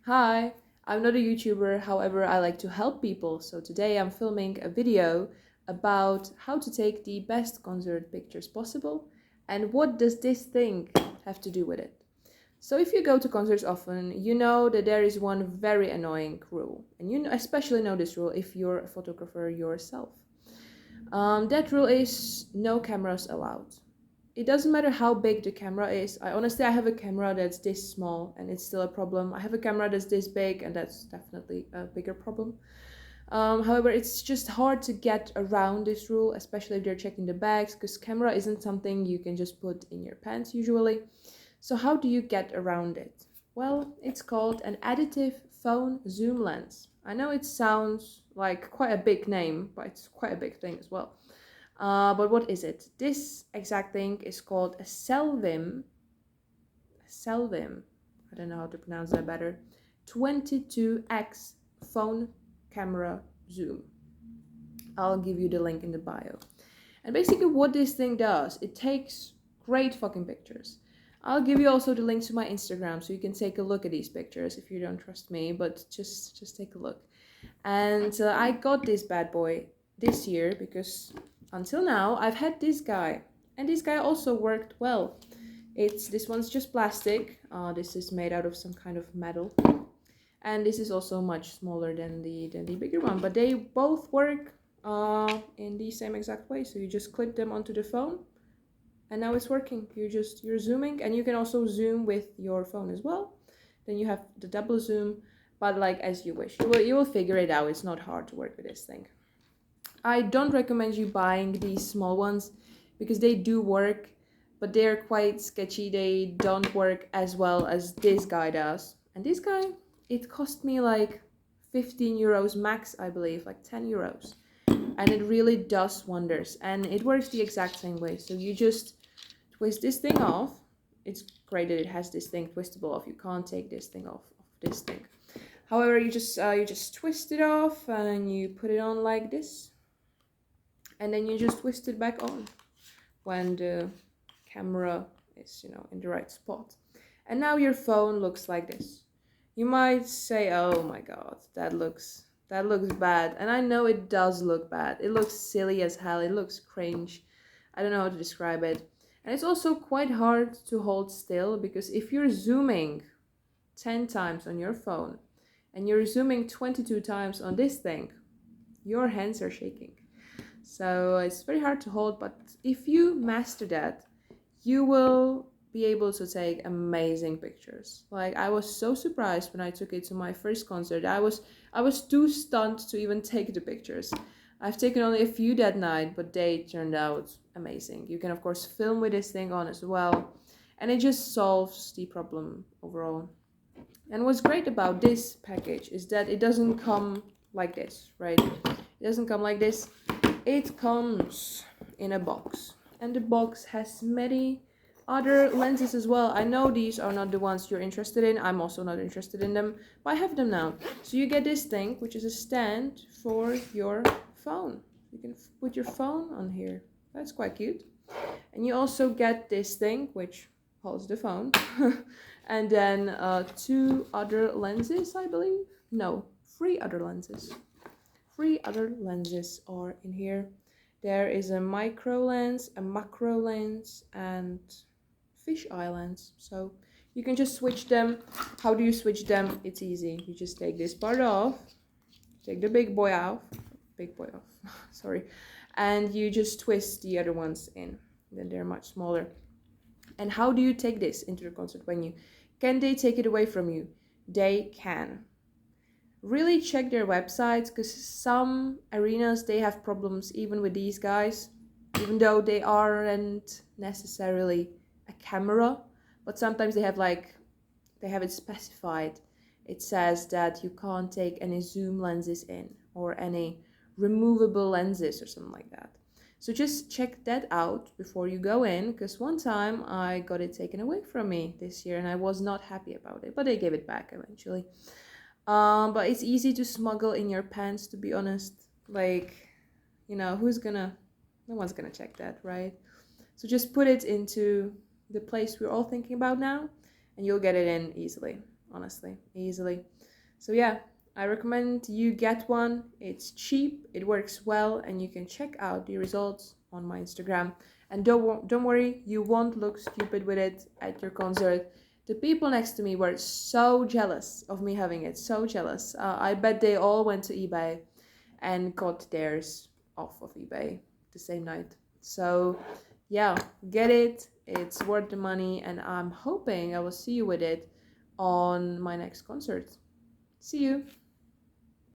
Hi, I'm not a YouTuber, however, I like to help people. So today I'm filming a video about how to take the best concert pictures possible and what does this thing have to do with it. So if you go to concerts often, you know that there is one very annoying rule, and you especially know this rule if you're a photographer yourself. That rule is no cameras allowed. It doesn't matter how big the camera is. I have a camera that's this small and it's still a problem. I have a camera that's this big and that's definitely a bigger problem. However, it's just hard to get around this rule, especially if you're checking the bags, because camera isn't something you can just put in your pants usually. So how do you get around it? Well, it's called an additive phone zoom lens. I know it sounds like quite a big name, but it's quite a big thing as well. But what is it? This exact thing is called a Selvim. Selvim. I don't know how to pronounce that better. 22x phone camera zoom. I'll give you the link in the bio. And basically what this thing does, it takes great fucking pictures. I'll give you also the link to my Instagram so you can take a look at these pictures if you don't trust me, but just take a look. And I got this bad boy this year because until now I've had this guy, and this guy also worked well. This one's just plastic. This is made out of some kind of metal, and this is also much smaller than the bigger one. But they both work in the same exact way. So you just clip them onto the phone, and now it's working. You're zooming, and you can also zoom with your phone as well. Then you have the double zoom, but like as you wish. You will figure it out. It's not hard to work with this thing. I don't recommend you buying these small ones because they do work, but they're quite sketchy. They don't work as well as this guy does. And this guy, it cost me like 15 euros max, I believe, like 10 euros. And it really does wonders. And it works the exact same way. So you just twist this thing off. It's great that it has this thing twistable off. You can't take this thing off of this thing. However, you just twist it off and you put it on like this. And then you just twist it back on when the camera is, in the right spot. And now your phone looks like this. You might say, oh my god, that looks bad. And I know it does look bad. It looks silly as hell. It looks cringe. I don't know how to describe it. And it's also quite hard to hold still because if you're zooming 10 times on your phone and you're zooming 22 times on this thing, your hands are shaking. So it's very hard to hold, but if you master that, you will be able to take amazing pictures. Like I was so surprised when I took it to my first concert. I was too stunned to even take the pictures. I've taken only a few that night, but they turned out amazing. You can of course film with this thing on as well, and it just solves the problem overall. And what's great about this package is that it doesn't come like this, right? It doesn't come like this. It comes in a box, and the box has many other lenses as well. I know these are not the ones you're interested in. I'm also not interested in them, but I have them now. So you get this thing, which is a stand for your phone. You can put your phone on here. That's quite cute. And you also get this thing, which holds the phone. And then two other lenses, I believe. No, three other lenses. Three other lenses are in here. There is a micro lens, a macro lens, and fisheye lens. So you can just switch them. How do you switch them? It's easy. You just take this part off, take the big boy off, sorry, and you just twist the other ones in. Then they're much smaller. And how do you take this into the concert venue? Can they take it away from you? They can. Really check their websites because some arenas, they have problems even with these guys, even though they aren't necessarily a camera, but sometimes they have it specified. It says that you can't take any zoom lenses in or any removable lenses or something like that. So just check that out before you go in, because one time I got it taken away from me this year and I was not happy about it, but they gave it back eventually. But it's easy to smuggle in your pants, to be honest. Like, no one's gonna check that, right? So just put it into the place we're all thinking about now, and you'll get it in easily. honestly, easily. So yeah, I recommend you get one. It's cheap, it works well, and you can check out the results on my Instagram. And don't worry, you won't look stupid with it at your concert. The people next to me were so jealous of me having it, so jealous. I bet they all went to eBay and got theirs off of eBay the same night. So yeah, get it. It's worth the money, and I'm hoping I will see you with it on my next concert. See you.